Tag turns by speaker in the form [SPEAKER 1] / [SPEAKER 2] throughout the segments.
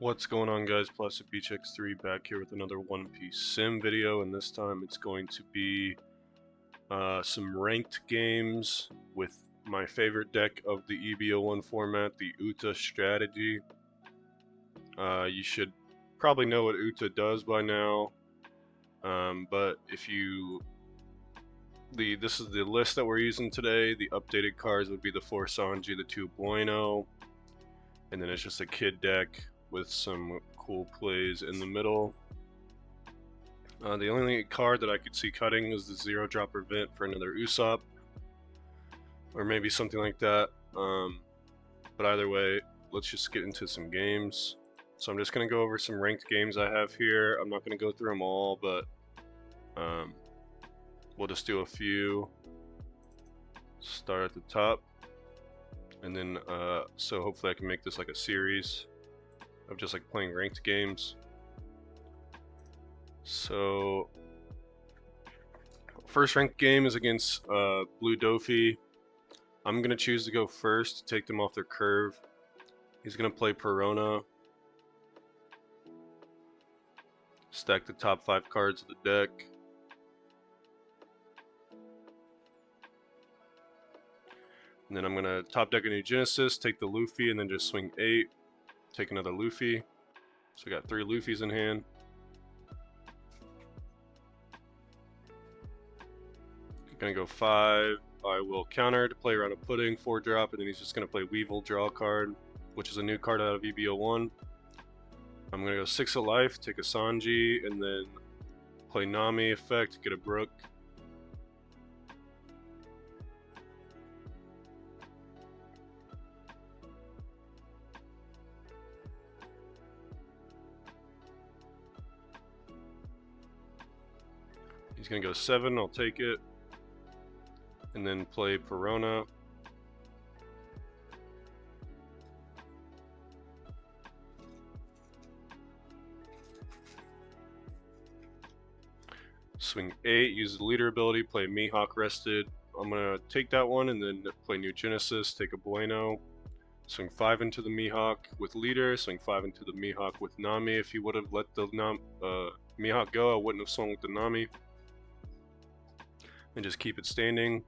[SPEAKER 1] What's going on, guys? Plastic Beach X3 back here with another One Piece sim video, and this time it's going to be some ranked games with my favorite deck of the EB01 format, the Uta strategy. You should probably know what Uta does by now, but if you this is the list that we're using today. The updated cards would be the 4 Sanji, the 2 Bueno, and then it's just a kid deck with some cool plays in the middle. The only card that I could see cutting is the 0-drop event for another Usopp, or maybe something like that. But either way, let's just get into some games. So I'm just going to go over some ranked games I have here. I'm not going to go through them all, but we'll just do a few. Start at the top, and then so hopefully I can make this like a series of just like playing ranked games. So first ranked game is against Blue Doflamingo. I'm gonna choose to go first to take them off their curve. He's gonna play Perona. Stack the top 5 cards of the deck. And then I'm gonna top deck a new Genesis, take the Luffy, and then just swing 8. Take another Luffy. So we got 3 Luffys in hand. Gonna go 5. I will counter to play around a pudding, 4-drop, and then he's just gonna play Weevil, draw a card, which is a new card out of EB01. I'm gonna go 6 of life, take a Sanji, and then play Nami effect, get a Brook. He's gonna go 7, I'll take it. And then play Perona. Swing 8, use the leader ability, play Mihawk rested. I'm gonna take that one and then play new Genesis, take a Bueno. Swing 5 into the Mihawk with leader, swing 5 into the Mihawk with Nami. If he would have let the Mihawk go, I wouldn't have swung with the Nami. And just keep it standing.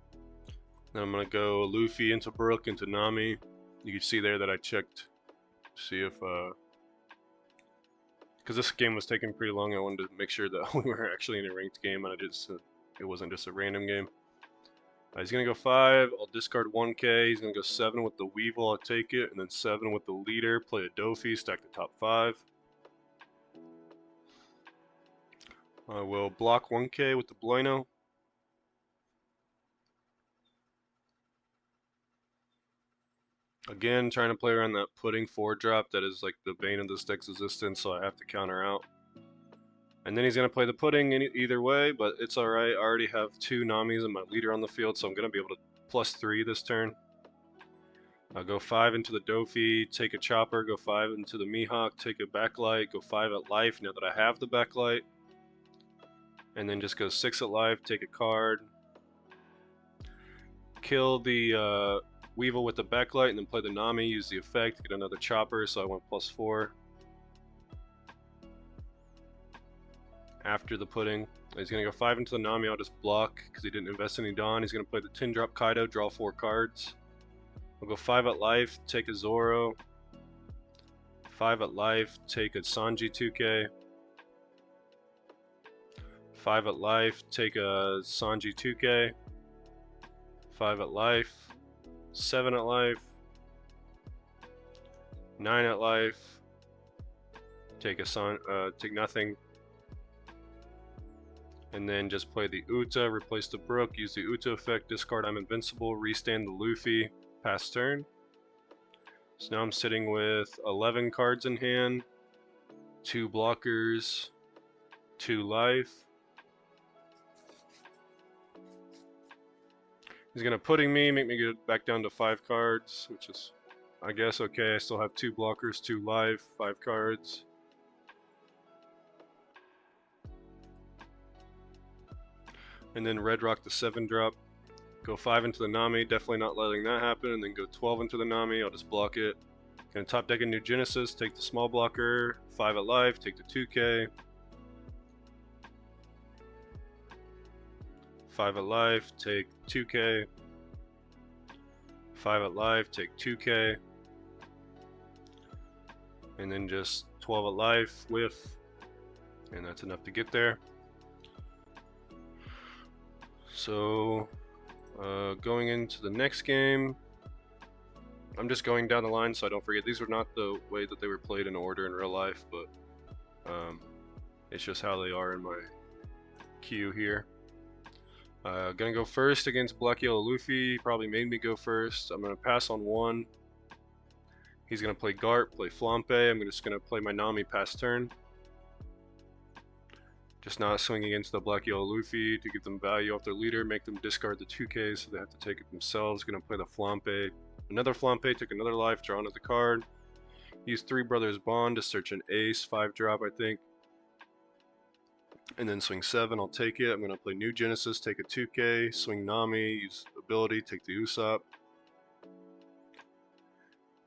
[SPEAKER 1] Then I'm gonna go Luffy into Brook into Nami. You can see there that I checked to see if because this game was taking pretty long, I wanted to make sure that we were actually in a ranked game and it wasn't just a random game. He's gonna go 5. I'll discard 1K. He's gonna go 7 with the Weevil. I'll take it, and then 7 with the leader. Play a Dofi. Stack the top 5. I will block 1K with the Bueno. Again, trying to play around that pudding 4-drop that is like the bane of this deck's existence, so I have to counter out. And then he's going to play the pudding either way, but it's alright. I already have 2 Namis and my leader on the field, so I'm going to be able to +3 this turn. I'll go 5 into the Dofi, take a Chopper, go 5 into the Mihawk, take a Backlight, go 5 at life now that I have the Backlight. And then just go 6 at life, take a card. Kill the Weevil with the Backlight and then play the Nami, use the effect, get another Chopper, so I went +4. After the pudding, he's going to go 5 into the Nami, I'll just block because he didn't invest any Dawn. He's going to play the 10-drop Kaido, draw 4 cards. I'll go 5 at life, take a Zoro. 5 at life, take a Sanji 2K. 5 at life, take a Sanji 2K. 5 at life. 7 at life, 9 at life, take nothing, and then just play the Uta, replace the Brook, use the Uta effect, discard I'm invincible, restand the Luffy, pass turn. So now I'm sitting with 11 cards in hand, 2 blockers, 2 life. He's gonna pudding me, make me get back down to 5 cards, which is, I guess, okay. I still have 2 blockers, 2 life, 5 cards. And then red rock the 7-drop. Go 5 into the Nami, definitely not letting that happen, and then go 12 into the Nami. I'll just block it. Gonna top deck a new Genesis, take the small blocker, 5 at life, take the 2k. 5 at life, take 2k. 5 at life, take 2k. And then just 12 at life, whiff. And that's enough to get there. So, going into the next game, I'm just going down the line so I don't forget. These were not the way that they were played in order in real life, but it's just how they are in my queue here. Gonna go first against Black-Yellow Luffy. Probably made me go first. I'm gonna pass on 1. He's gonna play Garp, play Flampe. I'm just gonna play my Nami pass turn. Just not swing against the Black-Yellow Luffy to give them value off their leader, make them discard the 2k so they have to take it themselves. Gonna play the Flampe. Another Flampe, took another life, draw another card. Use 3 Brothers Bond to search an ace, 5 drop I think. And then swing 7, I'll take it. I'm gonna play new Genesis, take a 2k, swing Nami, use ability, take the Usopp.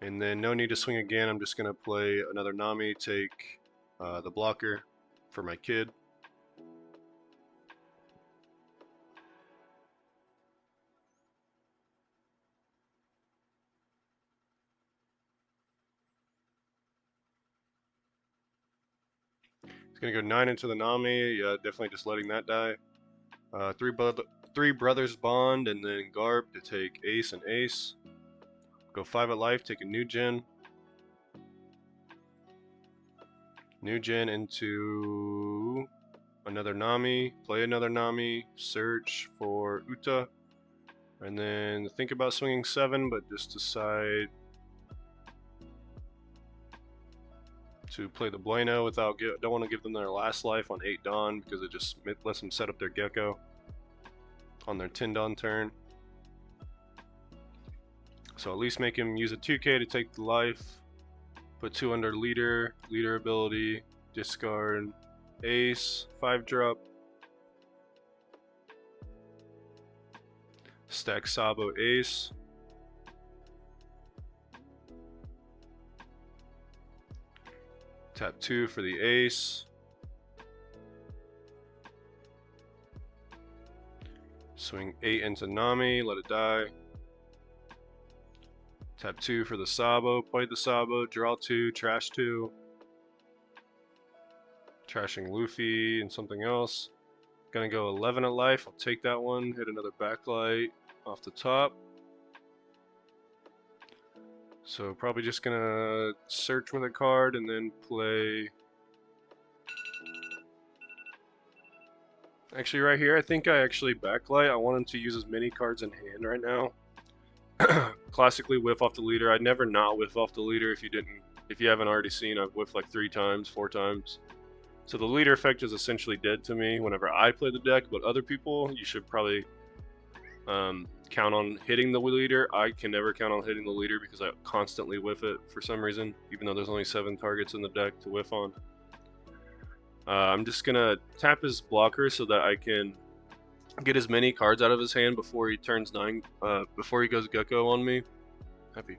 [SPEAKER 1] And then no need to swing again, I'm just gonna play another Nami, take the blocker for my kid. It's gonna go 9 into the Nami. Yeah, definitely just letting that die. 3 Brothers Bond and then Garb to take Ace and Ace. Go 5 at life, take a new Gen. New Gen into another Nami. Play another Nami. Search for Uta. And then think about swinging 7, but just decide to play the Bueno without don't want to give them their last life on 8 Dawn because it just lets them set up their Gecko on their 10 Dawn turn. So at least make him use a 2k to take the life. Put 2 under leader ability, discard Ace, 5 drop. Stack Sabo Ace. Tap 2 for the Ace. Swing 8 into Nami, let it die. Tap 2 for the Sabo, play the Sabo, draw 2, trash 2. Trashing Luffy and something else. Gonna go 11 at life, I'll take that one, hit another backlight off the top. So probably just gonna search with a card and then play. Actually right here, I think I actually backlight. I want him to use as many cards in hand right now. Classically whiff off the leader. I'd never not whiff off the leader if you haven't already seen. I've whiffed like 3 times, 4 times. So the leader effect is essentially dead to me whenever I play the deck, but other people, you should probably count on hitting the leader. I can never count on hitting the leader because I constantly whiff it for some reason, even though there's only 7 targets in the deck to whiff on. I'm just gonna tap his blocker so that I can get as many cards out of his hand before he turns 9, before he goes Gecko on me. Happy.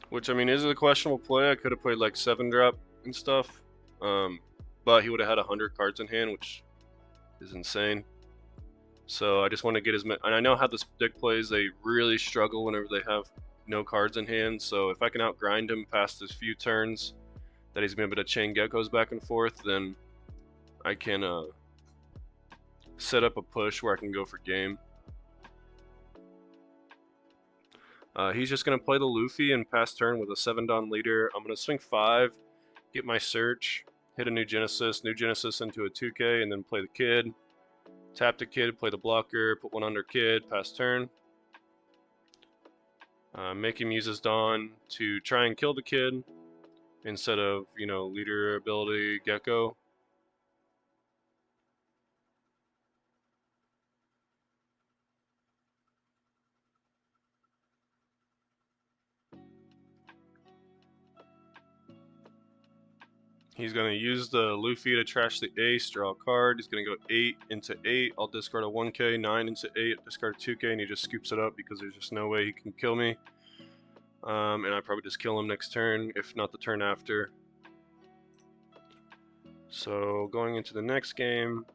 [SPEAKER 1] Which, I mean, is a questionable play. I could have played like 7 drop and stuff, but he would have had 100 cards in hand, which is insane. So I just want to get as many, and I know how this deck plays. They really struggle whenever they have no cards in hand. So if I can outgrind him past his few turns that he's been able to chain Geckos back and forth, then I can set up a push where I can go for game. He's just going to play the Luffy and pass turn with a 7 Dawn leader. I'm going to swing 5, get my search, hit a new Genesis into a 2k, and then play the kid. Tap the kid, play the blocker, put 1 under kid, pass turn. Make him use his Dawn to try and kill the kid instead of, leader ability Gecko. He's going to use the Luffy to trash the ace, draw a card. He's going to go 8 into 8. I'll discard a 1k, 9 into 8, discard a 2k, and he just scoops it up because there's just no way he can kill me. And I probably just kill him next turn, if not the turn after. So going into the next game,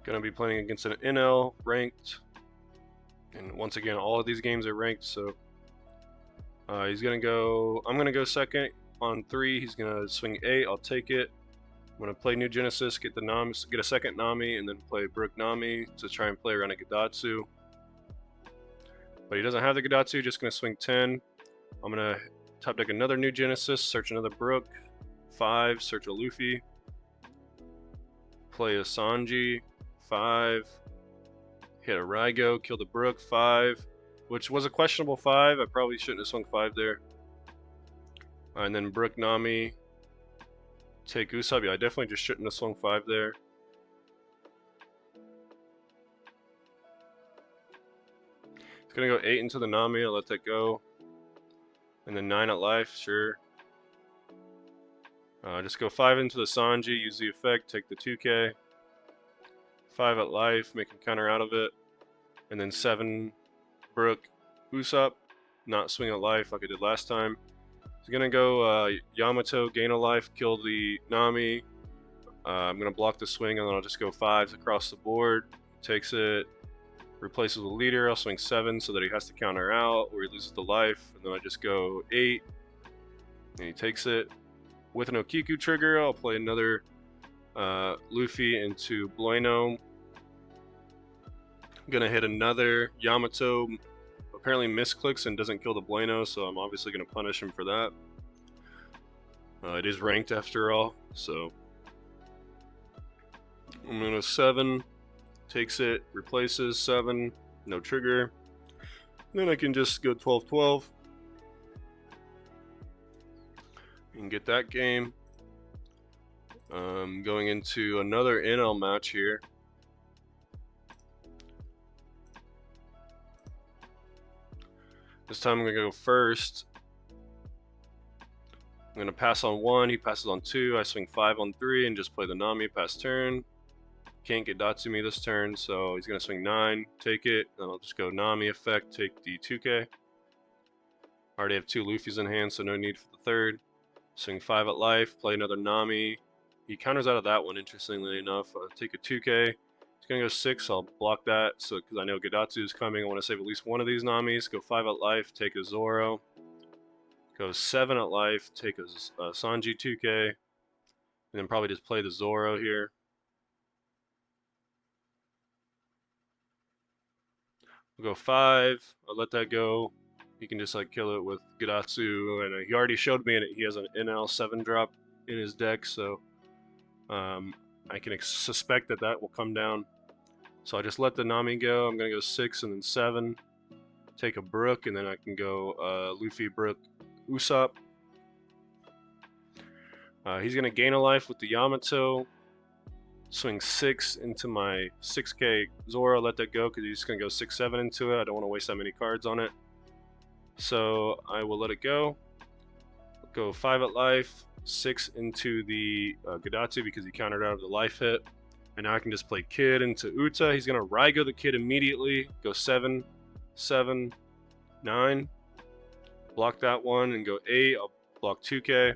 [SPEAKER 1] gonna be playing against an Enel, ranked. And once again, all of these games are ranked, so he's gonna go. I'm gonna go second on 3. He's gonna swing 8. I'll take it. I'm gonna play New Genesis, get the Nami, get a second Nami, and then play Brook Nami to try and play around a Gadatsu. But he doesn't have the Gadatsu. Just gonna swing 10. I'm gonna top deck another New Genesis, search another Brook, 5, search a Luffy, play a Sanji, 5, hit a Raigo, kill the Brook, 5, which was a questionable 5. I probably shouldn't have swung 5 there. And then Brook Nami, take Usopp. Yeah, I definitely just shouldn't have swung 5 there. It's gonna go 8 into the Nami. I'll let that go. And then 9 at life, sure. Just go 5 into the Sanji, use the effect, take the 2k. 5 at life, make him counter out of it. And then 7 Brook Usopp, not swing at life like I did last time. He's gonna go Yamato, gain a life, kill the Nami. I'm gonna block the swing, and then I'll just go 5s across the board. Takes it, replaces the leader. I'll swing 7 so that he has to counter out, or he loses the life. And then I just go 8, and he takes it. With an Okiku trigger, I'll play another Luffy into Bueno. I'm gonna hit another Yamato. Apparently misclicks and doesn't kill the Bueno, so I'm obviously gonna punish him for that. It is ranked after all, so I'm gonna 7, takes it, replaces 7, no trigger. Then I can just go 12-12 and get that game. Going into another Enel match here. This time I'm gonna go first. I'm gonna pass on 1, he passes on 2, I swing 5 on 3 and just play the Nami pass turn. Can't get Datsumi this turn, so he's gonna swing 9, take it, then I'll just go Nami effect, take the 2k. Already have 2 Luffys in hand, so no need for the third. Swing 5 at life, play another Nami. He counters out of that one, interestingly enough. Take a 2k. He's gonna go 6, I'll block that, so because I know Gadatsu is coming, I want to save at least one of these Namis. Go 5 at life, take a Zoro. Go 7 at life, take a Sanji 2k. And then probably just play the Zoro here. We'll go 5, I'll let that go. He can just like kill it with Gadatsu, and he already showed me he has an Enel 7 drop in his deck, so I can suspect that that will come down. So I just let the Nami go. I'm gonna go 6 and then 7, take a Brook, and then I can go Luffy, Brook, Usopp. He's gonna gain a life with the Yamato. Swing 6 into my 6k Zoro, let that go because he's just gonna go 6-7 into it. I don't want to waste that many cards on it. So I will let it go. Go 5 at life, 6 into the Gadatsu because he countered out of the life hit. And now I can just play Kid into Uta. He's going to Raigo the Kid immediately. Go 7, 7, 9. Block that one and go 8. I'll block 2k.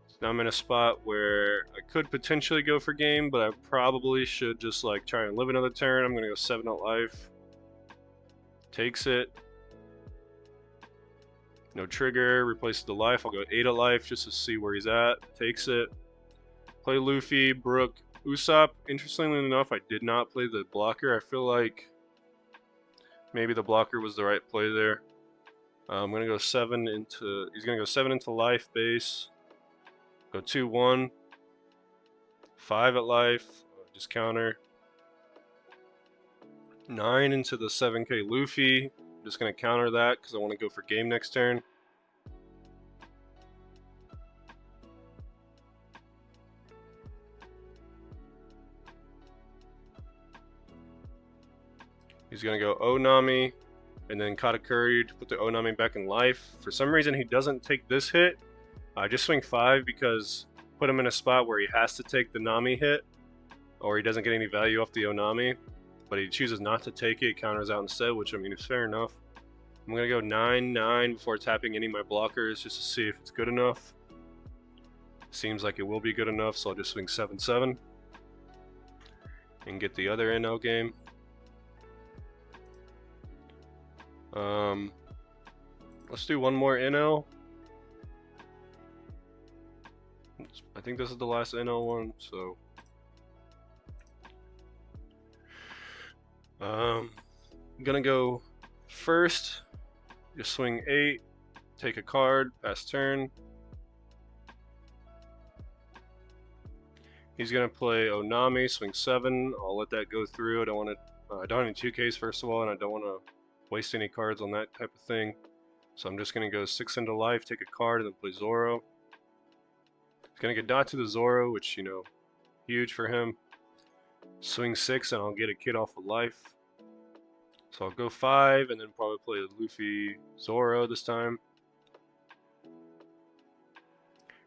[SPEAKER 1] So now I'm in a spot where I could potentially go for game, but I probably should just like try and live another turn. I'm going to go 7 at life. Takes it. No trigger, replaces the life. I'll go 8 at life just to see where he's at. Takes it. Play Luffy, Brook, Usopp. Interestingly enough, I did not play the blocker. I feel like maybe the blocker was the right play there. I'm gonna go 7 into. He's gonna go 7 into life base. Go 2-1. 5 at life. Just counter. 9 into the 7k Luffy. I'm just going to counter that because I want to go for game next turn. He's going to go Onami and then Katakuri to put the Onami back in life. For some reason, he doesn't take this hit. I just swing 5 because put him in a spot where he has to take the Nami hit, or he doesn't get any value off the Onami, but he chooses not to take it, counters out instead, which I mean is fair enough. I'm going to go 9-9 before tapping any of my blockers just to see if it's good enough. Seems like it will be good enough, so I'll just swing 7-7 and get the other Enel game. Let's do one more Enel. I think this is the last Enel one, so I'm gonna go first. Just swing 8, take a card, pass turn. He's gonna play Onami, swing 7. I'll let that go through. I don't want to. I don't have any 2Ks first of all, and I don't want to waste any cards on that type of thing. So I'm just gonna go 6 into life, take a card, and then play Zoro. He's gonna get dot to the Zoro, which, you know, huge for him. Swing 6, and I'll get a kid off of life. So I'll go 5, and then probably play Luffy Zoro this time.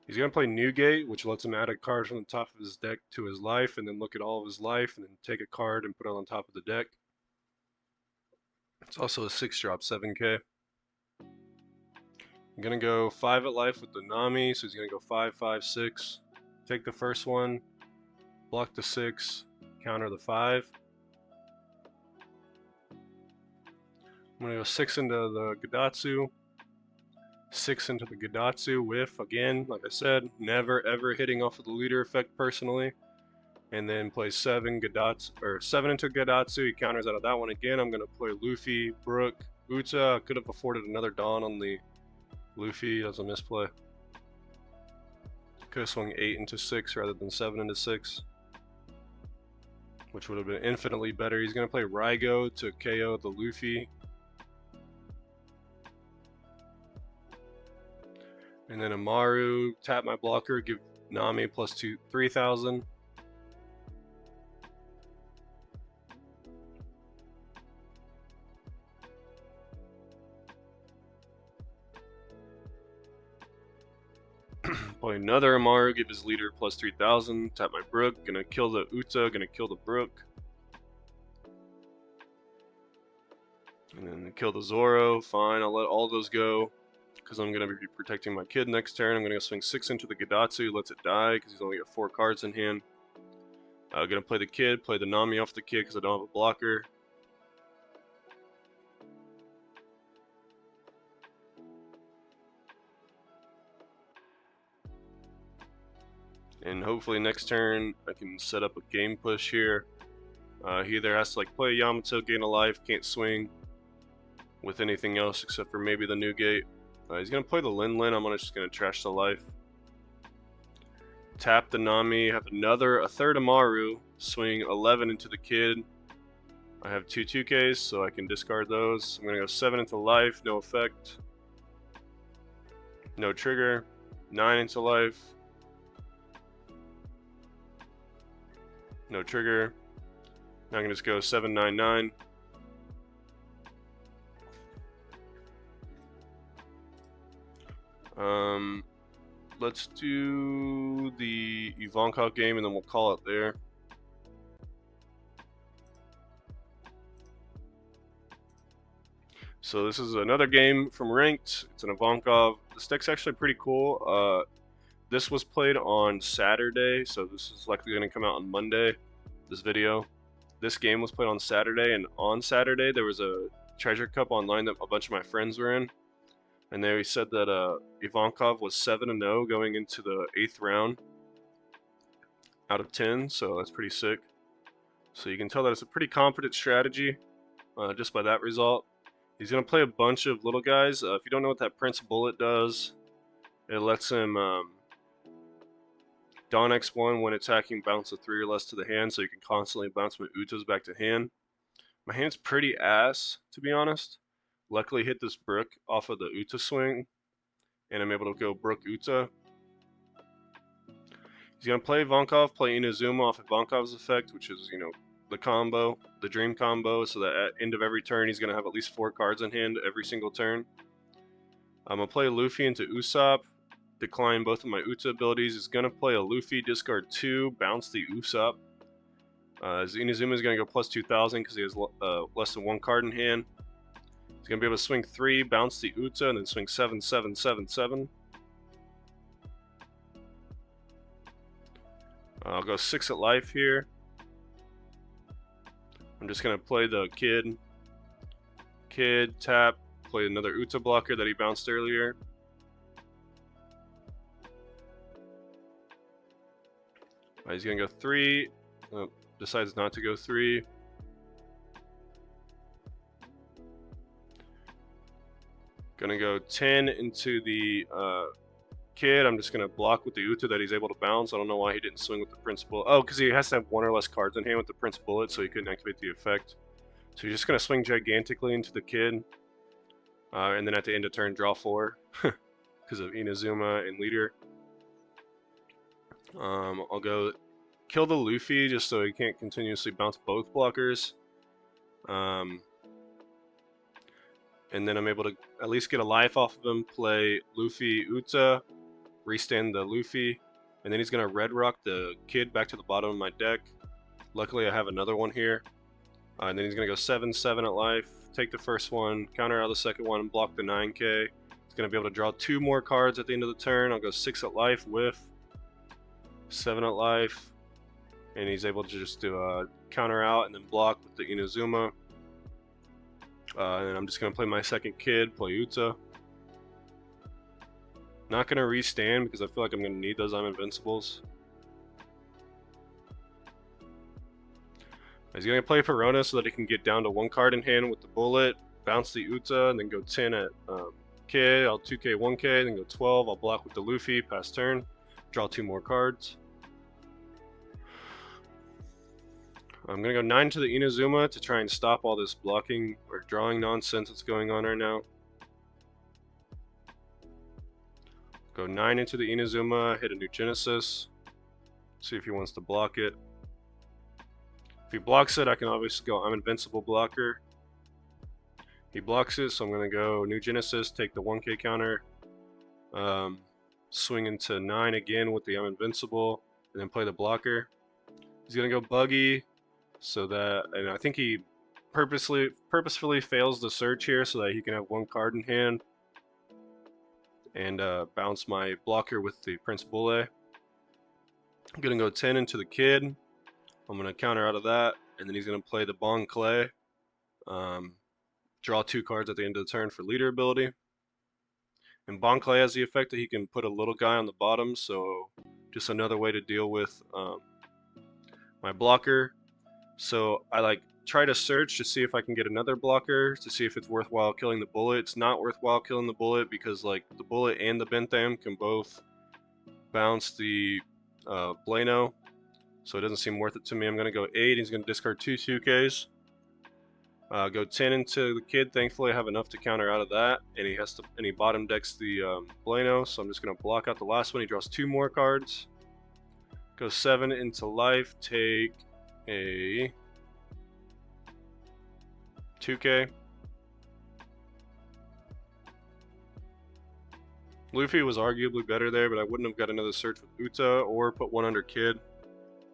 [SPEAKER 1] He's going to play Newgate, which lets him add a card from the top of his deck to his life, and then look at all of his life, and then take a card and put it on top of the deck. It's also a 6-drop, 7K. I'm going to go 5 at life with the Nami, so he's going to go 5, 5, 6. Take the first one, block the 6, counter the 5. I'm going to go 6 into the Gadatsu. 6 into the Gadatsu, whiff again, like I said, never ever hitting off of the leader effect personally. And then play 7 Gadatsu, or 7 into Gadatsu, he counters out of that one again. I'm gonna play Luffy, Brook, Uta. I could have afforded another Dawn on the Luffy as a misplay. Could have swung 8 into 6 rather than 7 into 6, which would have been infinitely better. He's gonna play Raigo to KO the Luffy. And then Amaru, tap my blocker, give Nami plus 3,000. Play another Amaru, give his leader plus 3,000. Tap my Brook, gonna kill the Uta, gonna kill the Brook. And then kill the Zoro, fine, I'll let all those go, because I'm going to be protecting my kid next turn. I'm going to swing 6 into the Gadatsu, lets it die, because he's only got 4 cards in hand. I'm going to play the kid, play the Nami off the kid, because I don't have a blocker. And hopefully next turn, I can set up a game push here. He either has to like play Yamato, gain a life, can't swing with anything else except for maybe the Newgate. He's going to play the Lin. I'm just going to trash the life. Tap the Nami, have a third Amaru, swing 11 into the kid. I have 2 2Ks, so I can discard those. I'm going to go 7 into life, no effect. No trigger. 9 into life. No trigger. Now I can just go 7, 9, 9. Let's do the Ivankov game and then we'll call it there. So this is another game from Ranked. It's an Ivankov. This deck's actually pretty cool. This was played on Saturday, so this is likely going to come out on Monday, this video. This game was played on Saturday, and on Saturday there was a treasure cup online that a bunch of my friends were in. And they said that Ivankov was 7-0 going into the 8th round out of 10, so that's pretty sick. So you can tell that it's a pretty competent strategy just by that result. He's going to play a bunch of little guys. If you don't know what that Prince Bullet does, it lets him Dawn X1 when attacking, bounce a 3 or less to the hand, so you can constantly bounce my Utas back to hand. My hand's pretty ass, to be honest. Luckily hit this Brook off of the Uta swing, and I'm able to go Brook Uta. He's going to play Ivankov, play Inazuma off Ivankov's effect, which is, you know, the combo, the dream combo, so that at end of every turn he's gonna have at least 4 cards in hand every single turn. I'm gonna play Luffy into Usopp, decline both of my Uta abilities. He's gonna play a Luffy, discard 2, bounce the Usopp. Inazuma is gonna go plus 2,000 because he has less than 1 card in hand. He's gonna be able to swing 3, bounce the Uta, and then swing 7, 7, 7, 7. I'll go 6 at life here. I'm just gonna play the kid, tap, play another Uta blocker that he bounced earlier. He's gonna go 3. Decides not to go 3. Gonna go 10 into the kid. I'm just gonna block with the Uta that he's able to bounce. I don't know why he didn't swing with the Prince Bullet. Oh, because he has to have 1 or less cards in hand with the Prince Bullet, so he couldn't activate the effect. So he's just gonna swing gigantically into the kid, and then at the end of turn draw 4 because of Inazuma and leader. I'll go kill the Luffy just so he can't continuously bounce both blockers. And then I'm able to at least get a life off of him, play Luffy Uta, restand the Luffy, and then he's going to red rock the kid back to the bottom of my deck. Luckily I have another one here. And then he's going to go 7, 7 at life, take the first one, counter out the second one, and block the 9k. He's going to be able to draw 2 more cards at the end of the turn. I'll go 6 at life, whiff, 7 at life, and he's able to just do counter out and then block with the Inazuma. And I'm just going to play my second kid, play Uta. Not going to restand because I feel like I'm going to need those I'm Invincibles. He's going to play Perona so that he can get down to 1 card in hand with the bullet, bounce the Uta, and then go 10 at Kid. I'll 2k 1k, then go 12. I'll block with the Luffy, pass turn, draw 2 more cards. I'm going to go 9 to the Inazuma to try and stop all this blocking or drawing nonsense that's going on right now. Go 9 into the Inazuma, hit a new Genesis, see if he wants to block it. If he blocks it, I can obviously go I'm Invincible blocker. He blocks it, so I'm going to go new Genesis, take the 1k counter, swing into 9 again with the I'm Invincible, and then play the blocker. He's going to go Buggy, so that, and I think he purposefully fails the search here so that he can have 1 card in hand, and bounce my blocker with the Prince Bullet. I'm going to go 10 into the kid. I'm going to counter out of that, and then he's going to play the Bon Clay. Draw 2 cards at the end of the turn for leader ability. And Bon Clay has the effect that he can put a little guy on the bottom, so just another way to deal with my blocker. So I try to search to see if I can get another blocker to see if it's worthwhile killing the bullet. It's not worthwhile killing the bullet because the bullet and the Bentham can both bounce the Blano, so it doesn't seem worth it to me. I'm gonna go 8. He's gonna discard 2 2Ks. Go 10 into the kid. Thankfully, I have enough to counter out of that, and he bottom decks the Blano, so I'm just gonna block out the last one. He draws 2 more cards. Go 7 into life. Take a 2k. Luffy was arguably better there, but I wouldn't have got another search with Uta or put 1 under kid.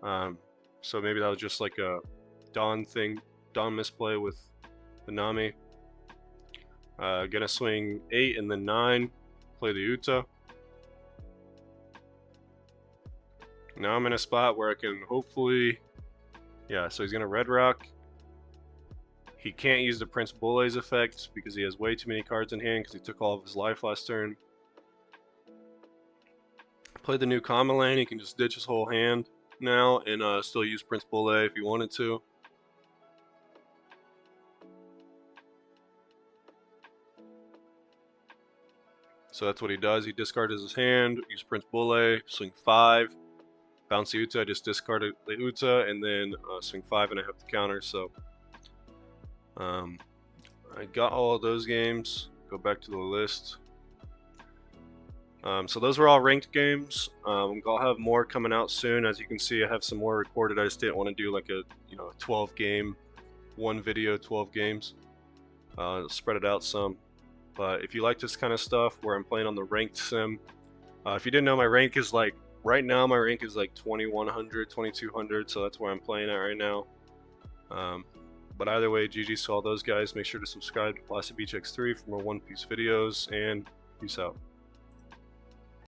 [SPEAKER 1] So maybe that was just like a Dawn misplay with the Nami. Gonna swing 8 and then 9, play the Uta. Now I'm in a spot where I can hopefully, yeah, so he's gonna red rock. He can't use the Prince Bullet's effect because he has way too many cards in hand because he took all of his life last turn. Play the new Kamalan, he can just ditch his whole hand now and still use Prince Bullet if he wanted to. So that's what he does. He discards his hand, use Prince Bullet, swing 5, bounce the Uta. I just discarded the Uta and then swing 5 and I have the counter. So I got all of those games. Go back to the list. So those were all ranked games. I'll have more coming out soon. As you can see, I have some more recorded. I just didn't want to do like a 12 game, one video, 12 games. Spread it out some. But if you like this kind of stuff where I'm playing on the ranked sim, if you didn't know, my rank is like, right now my rank is like 2100, 2200, so that's where I'm playing at right now. But either way, GG's to all those guys. Make sure to subscribe to Plastic Beach X3 for more One Piece videos, and peace out.